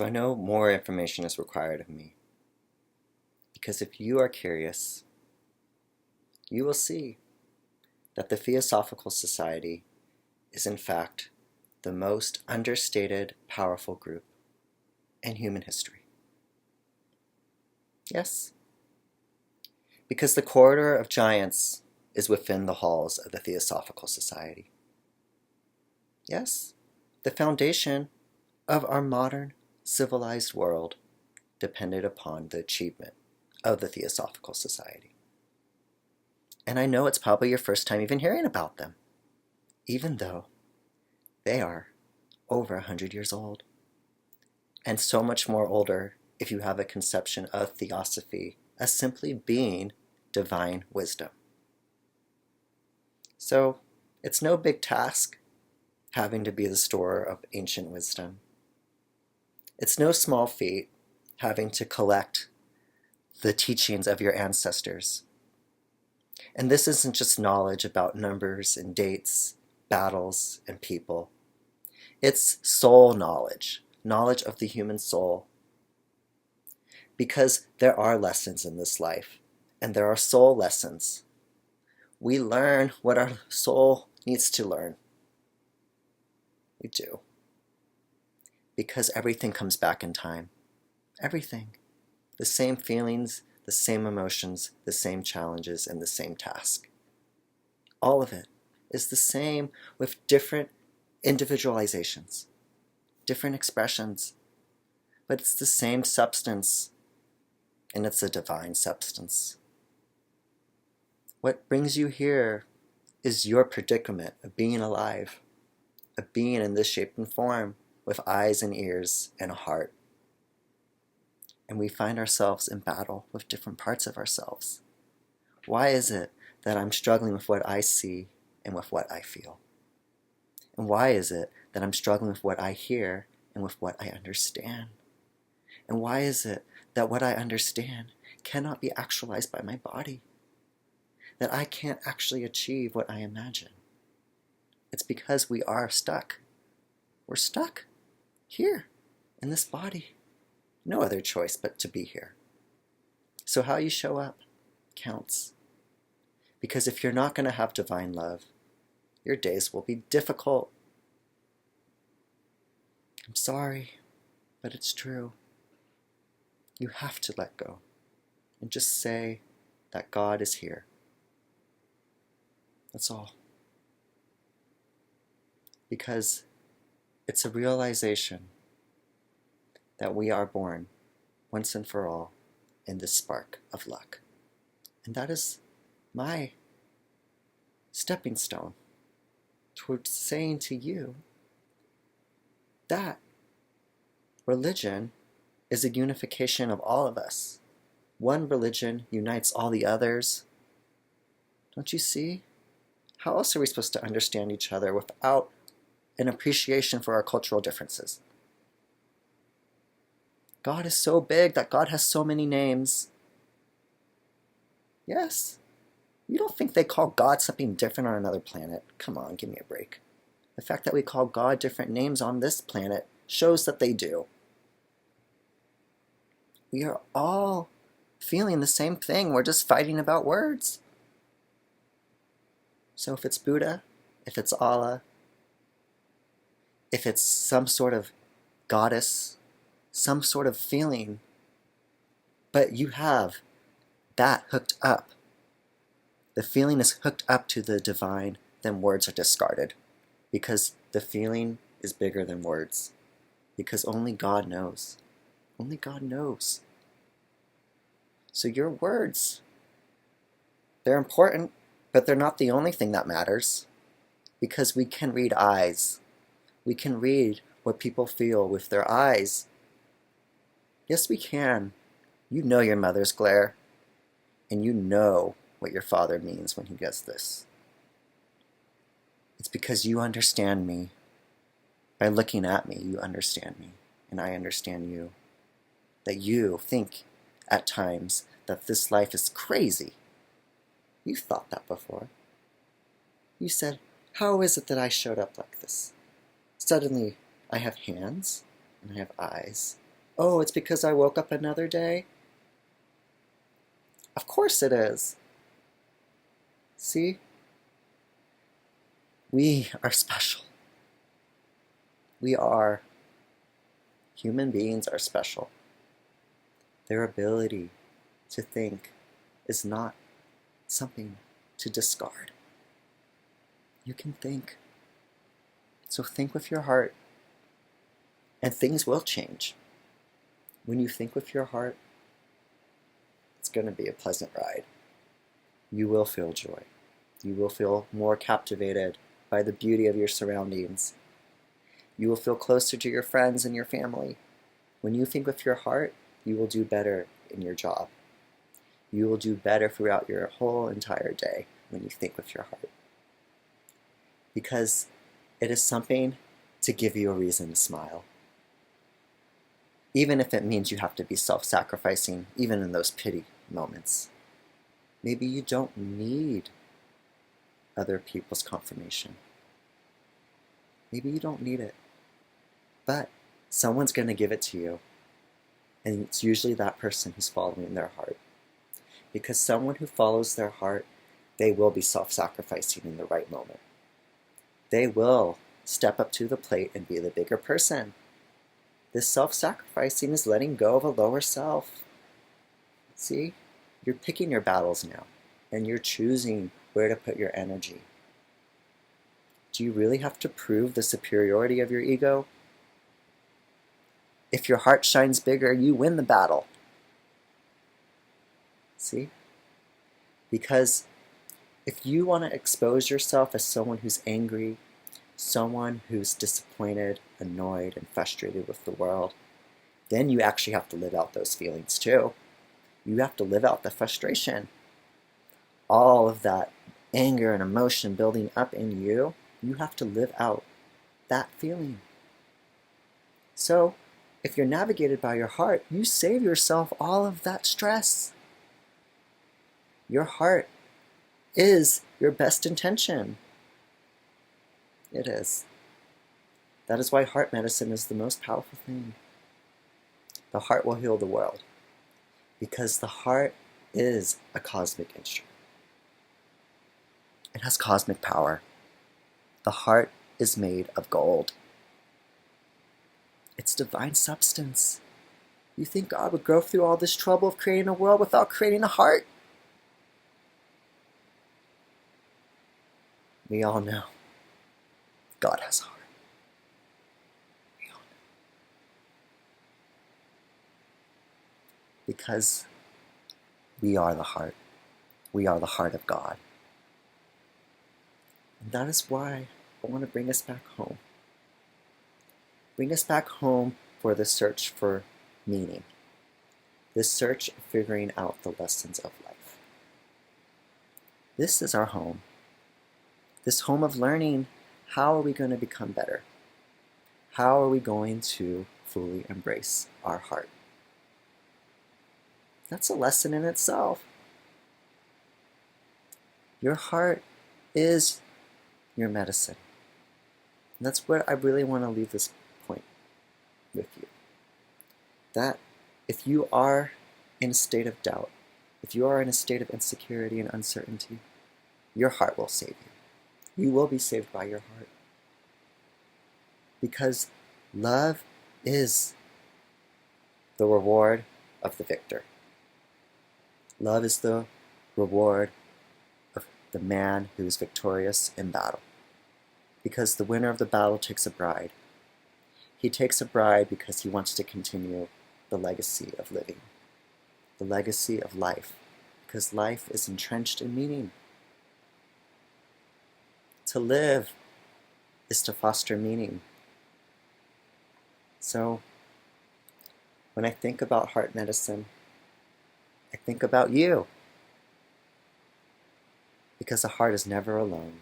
So I know more information is required of me. Because if you are curious, you will see that the Theosophical Society is in fact the most understated, powerful group in human history. Yes, because the corridor of giants is within the halls of the Theosophical Society. Yes, the foundation of our modern civilized world depended upon the achievement of the Theosophical Society. And I know it's probably your first time even hearing about them, even though they are over 100 years old, and so much more older if you have a conception of theosophy as simply being divine wisdom. So it's no big task having to be the storer of ancient wisdom. It's no small feat having to collect the teachings of your ancestors. And this isn't just knowledge about numbers and dates, battles and people. It's soul knowledge, knowledge of the human soul. Because there are lessons in this life, and there are soul lessons. We learn what our soul needs to learn. We do. Because everything comes back in time. Everything. The same feelings, the same emotions, the same challenges, and the same task. All of it is the same with different individualizations, different expressions, but it's the same substance, and it's a divine substance. What brings you here is your predicament of being alive, of being in this shape and form, with eyes and ears and a heart. And we find ourselves in battle with different parts of ourselves. Why is it that I'm struggling with what I see and with what I feel? And why is it that I'm struggling with what I hear and with what I understand? And why is it that what I understand cannot be actualized by my body? That I can't actually achieve what I imagine? It's because we are stuck. We're stuck here in this body. No other choice but to be here. So how you show up counts. Because if you're not going to have divine love, your days will be difficult. I'm sorry, but it's true. You have to let go and just say that God is here. That's all. Because it's a realization that we are born once and for all in this spark of luck. And that is my stepping stone towards saying to you that religion is a unification of all of us. One religion unites all the others. Don't you see? How else are we supposed to understand each other without an appreciation for our cultural differences? God is so big that God has so many names. Yes. You don't think they call God something different on another planet? Come on, give me a break. The fact that we call God different names on this planet shows that they do. We are all feeling the same thing. We're just fighting about words. So if it's Buddha, if it's Allah, if it's some sort of goddess, some sort of feeling, but you have that hooked up, the feeling is hooked up to the divine, then words are discarded. Because the feeling is bigger than words. Because only God knows. Only God knows. So your words, they're important, but they're not the only thing that matters. Because we can read eyes. We can read what people feel with their eyes. Yes, we can. You know your mother's glare. And you know what your father means when he does this. It's because you understand me. By looking at me, you understand me. And I understand you. That you think at times that this life is crazy. You thought that before. You said, how is it that I showed up like this? Suddenly, I have hands, and I have eyes, Oh, it's because I woke up another day? Of course it is. See? We are special. We are. Human beings are special. Their ability to think is not something to discard. You can think. So think with your heart, and things will change. When you think with your heart, it's going to be a pleasant ride. You will feel joy. You will feel more captivated by the beauty of your surroundings. You will feel closer to your friends and your family. When you think with your heart, you will do better in your job. You will do better throughout your whole entire day when you think with your heart. Because it is something to give you a reason to smile. Even if it means you have to be self-sacrificing, even in those pity moments. Maybe you don't need other people's confirmation. Maybe you don't need it. But someone's going to give it to you. And it's usually that person who's following their heart. Because someone who follows their heart, they will be self-sacrificing in the right moment. They will step up to the plate and be the bigger person. This self-sacrificing is letting go of a lower self. See? You're picking your battles now, and you're choosing where to put your energy. Do you really have to prove the superiority of your ego? If your heart shines bigger, you win the battle. See? Because if you want to expose yourself as someone who's angry, someone who's disappointed, annoyed, and frustrated with the world, then you actually have to live out those feelings too. You have to live out the frustration. All of that anger and emotion building up in you, you have to live out that feeling. So, if you're navigated by your heart, you save yourself all of that stress. Your heart is your best intention. It is. That is why heart medicine is the most powerful thing. The heart will heal the world. Because the heart is a cosmic instrument. It has cosmic power. The heart is made of gold. It's divine substance. You think God would go through all this trouble of creating a world without creating a heart? We all know God has a heart. We all know. Because we are the heart. We are the heart of God. And that is why I want to bring us back home. Bring us back home for the search for meaning. This search of figuring out the lessons of life. This is our home. This home of learning, how are we going to become better? How are we going to fully embrace our heart? That's a lesson in itself. Your heart is your medicine. And that's where I really want to leave this point with you. That if you are in a state of doubt, if you are in a state of insecurity and uncertainty, your heart will save you. You will be saved by your heart. Because love is the reward of the victor. Love is the reward of the man who is victorious in battle. Because the winner of the battle takes a bride. He takes a bride because he wants to continue the legacy of living, the legacy of life, because life is entrenched in meaning. To live is to foster meaning. So, when I think about heart medicine, I think about you. Because the heart is never alone.